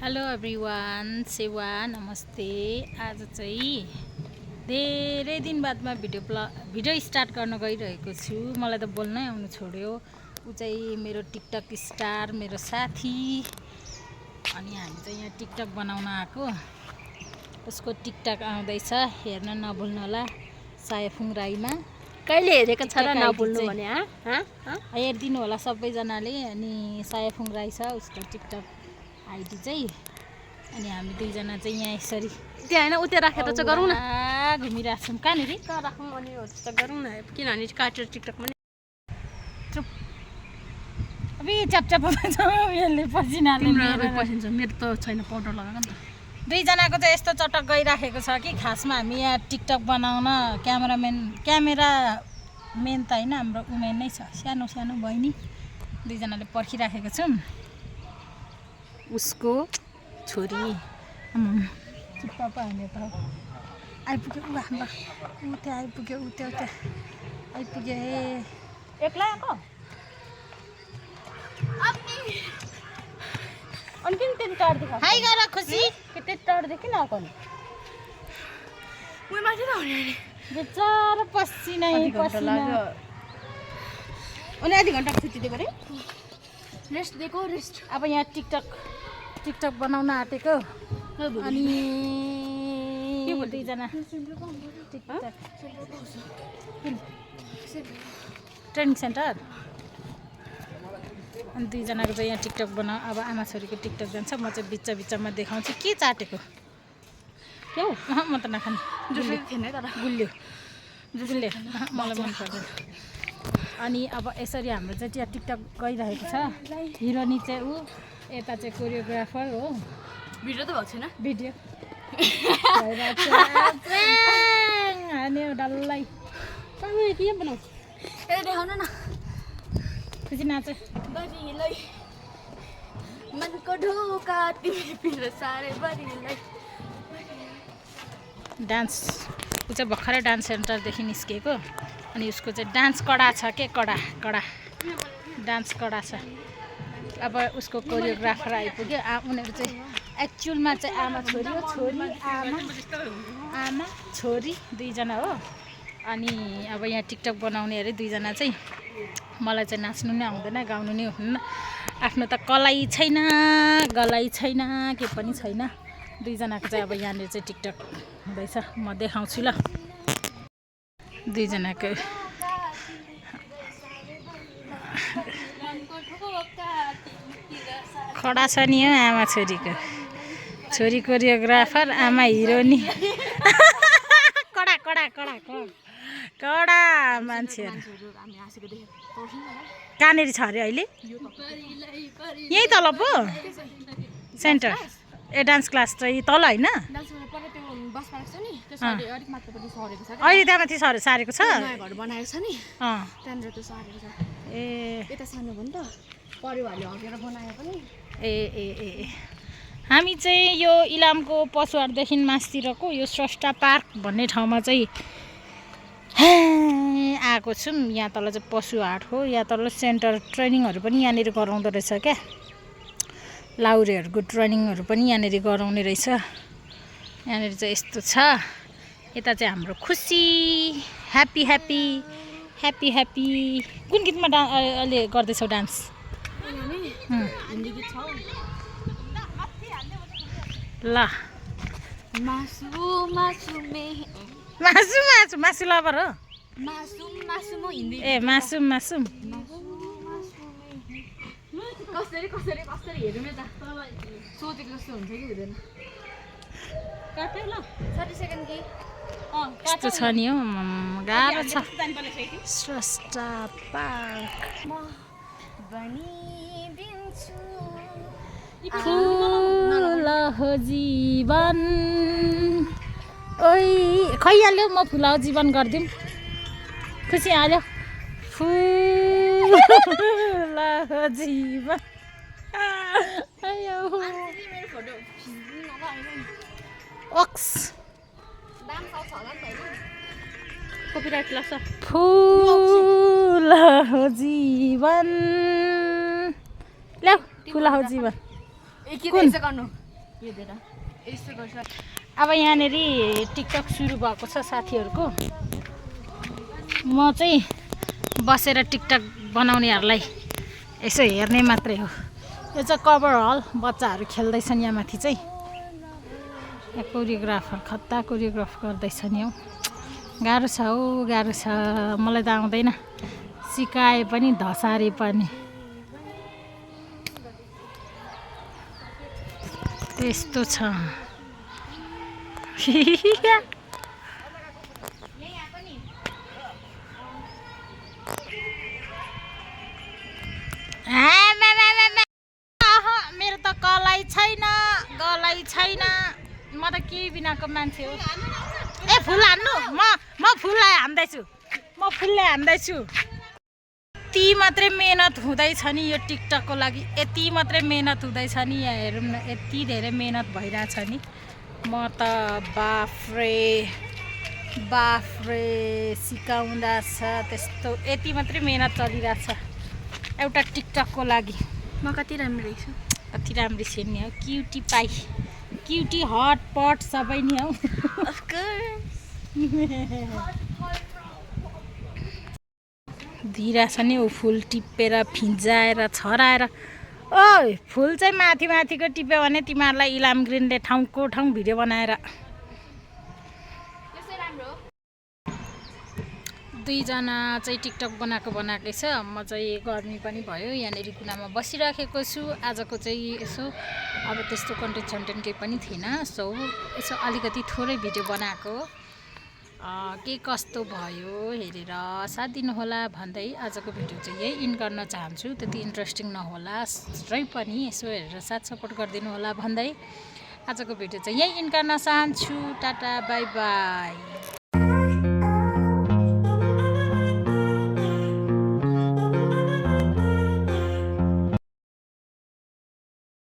Hello everyone, सेवा नमस्ते। आज चाहिँ धेरै दिन बादमा भिडियो स्टार्ट गर्न गइरहेको छु। मलाई त बोल्नै आउनु छोड्यो। ऊ चाहिँ मेरो टिकटक स्टार, मेरो साथी। अनि हामी चाहिँ यहाँ टिकटक बनाउन आएको। उसको टिकटक आउँदैछ, हेर्न नभुल्नु होला। सायाफुङ राईमा कहिले हेरेको छ र नभुल्नु भने हेरिदिनु होला सबैजनाले। अनि सायाफुङ राई छ उसको टिकटक आइडी चाहिँ। अनि हामी दुईजना चाहिँ यहाँ यसरी त्यहाँ होइन उता राखेर चाहिँ गरौँ न, घुमिरहेको छौँ। कहाँनिर राखौँ अनि हो त्यस्तो गरौँ न, किनभने काटेर टिकटक पनि चुप। अब च्यापच्याप यसले पसिनाले पसिन्छ। मेरो त छैन, पाउडर लगाएको नि त। दुईजनाको चाहिँ यस्तो चटक गइराखेको छ कि खासमा हामी यहाँ टिकटक बनाउन क्यामेरा मेन त होइन, हाम्रो उमेन नै छ, सानो सानो बहिनी। दुईजनाले पर्खिराखेको छौँ उसको छोरी। चुप्पा पो हान्यो त। आइपुग्यो ऊ हाम्रो, ऊ त्यहाँ आइपुग्यो, ऊ त्यहाँ आइपुग्यो। हे एक्लै आएको अनि किन त्यति टाढदेखि हाई गर खुसी। त्यति टाढदेखि आएको नि उयो माथि त हुने बेचारा पसिनै पसिना। अनि आधी घन्टाको छुट्टी दिएको अरे, रेस्ट दिएको रेस्ट। अब यहाँ टिकटक बनाउन आँटेको। अनि दुईजना टिकटक ट्रेनिङ सेन्टर। अनि दुईजनाको चाहिँ यहाँ टिकटक बनाऊ। अब आमा छोरीको टिकटक जान्छ। म चाहिँ बिचमा देखाउँछु के चाटेको। क्या हो? म त नखाने, गुलियो मलाई मन पर्दैन। अनि अब यसरी हाम्रो चाहिँ त्यहाँ टिकटक गइरहेको छ। हिरोनी चाहिँ ऊ, यता चाहिँ कोरियोग्राफर हो। भिडियो त भएको छैन, भिडियो हान्यो डल्लै। के बनाऊ यता देखाउनु न। खुसी नाच। बरिलै मनको ढोका तिमी पिरो सारे बरिलै। डान्स, ऊ चाहिँ भर्खरै डान्स सेन्टरदेखि निस्केको। अनि उसको चाहिँ डान्स कडा छ के, कडा डान्स कडा छ। अब उसको कोरियोग्राफर आइपुग्यो। उनीहरू चाहिँ एक्चुअलमा चाहिँ आमा छोरी हो। आमा छोरी दुईजना हो। अनि अब यहाँ टिकटक बनाउने अरे दुईजना चाहिँ। मलाई चाहिँ नाच्नु नै आउँदैन, गाउनु नै हुन्न। आफ्नो त कलाई छैन, गलाई छैन, के पनि छैन। दुईजनाको चाहिँ अब यहाँनिर चाहिँ टिकटक हुँदैछ। म देखाउँछु ल दुईजनाको। खडा छ नि हो आमा छोरीको। छोरी कोरियोग्राफर, आमा हिरोनी। कडा मान्छेहरू। कहाँनिर छ अरे अहिले? यहीँ तल पो सेन्टर। ए डान्स क्लास चाहिँ तल होइन? अहिले त्यहाँ माथि सारेको छ। ए हामी चाहिँ यो इलामको पशुहाटदेखि मास्तिरको यो स्रष्टा पार्क भन्ने ठाउँमा चाहिँ आएको छौँ। यहाँ तल चाहिँ पशुहाट हो। यहाँ तल सेन्टर ट्रेनिङहरू पनि यहाँनिर गराउँदो रहेछ क्या। लाउरेहरूको ट्रेनिङहरू पनि यहाँनिर गराउने रहेछ। यहाँनिर चाहिँ यस्तो छ। यता चाहिँ हाम्रो खुसी, ह्याप्पी कुन गीतमा अहिले गर्दैछौ डान्स? ल मासु लबर हो। ए मासुम कसरी हेरौँ न त, सोचेको जस्तो हुन्छ कि हुँदैन। काट्यो ल 30 सेकेन्ड कि यस्तो छ नि हो। गाह्रो छ। स्रष्टा पार्क फुल हो जीवन। ओइ खैहाल्यो, म फुल हो जीवन गरिदिउँ। खुसी हाल्यो फुल हो जीवन। ओक्स कपिराइट लाग्छ। फुल हो जीवन। ल्याऊ फुल हो जीवन। के गर्नु हेर्दैन यस्तो गर्छ अब यहाँनिर टिकटक सुरु भएको छ साथीहरूको। म चाहिँ बसेर टिकटक बनाउनेहरूलाई यसो हेर्ने मात्रै हो। यो चाहिँ कभर हल, बच्चाहरू खेल्दैछन् यहाँ माथि चाहिँ। यहाँ कोरियोग्राफर खत्ता कोरियोग्राफ गर्दैछ नि हौ। गाह्रो छ हौ, गाह्रो छ। मलाई त आउँदैन, सिकाए पनि धसारे पनि। त्यस्तो छ। मेरो त गलाइ छैन, गलाइ छैन। म त केही बिनाको मान्छे हो। ए फुल हान्नु, म फुललाई हान्दैछु, म फुललाई हान्दैछु। यति मात्रै मेहनत हुँदैछ नि यो टिकटकको लागि, यति मात्रै मेहनत हुँदैछ नि। यहाँ हेरौँ न, यति धेरै मेहनत भइरहेछ नि। म त बाफ्रे सिकाउँदा छ त्यस्तो। यति मात्रै मेहनत चलिरहेछ एउटा टिकटकको लागि। म कति राम्रो रहेछु, कति राम्री छिन् नि हौ। क्युटी पाई, क्युटी हट पट सबै नि हौ। धिरा छ नि ऊ फुल टिपेर फिन्जाएर छराएर। ओ फुल चाहिँ माथि माथिको टिप्यो भने तिमीहरूलाई इलाम ग्रिनले ठाउँको ठाउँ भिडियो बनाएर। दुईजना चाहिँ टिकटक बनाएकै छ। म चाहिँ गर्मी पनि भयो, यहाँनिर कुनामा बसिराखेको छु। आजको चाहिँ यसो अब त्यस्तो कन्टेन्ट केही पनि थिएन, सो यसो अलिकति थोरै भिडियो बनाएको। के कस्तो भयो हेरेर साथ दिनुहोला भन्दै आजको भिडियो चाहिँ यही इन्ड गर्न चाहन्छु। त्यति इन्ट्रेस्टिङ नहोला र पनि यसो हेरेर साथ सपोर्ट गरिदिनु होला भन्दै आजको भिडियो चाहिँ यही इन्ड गर्न चाहन्छु। Tata bye by.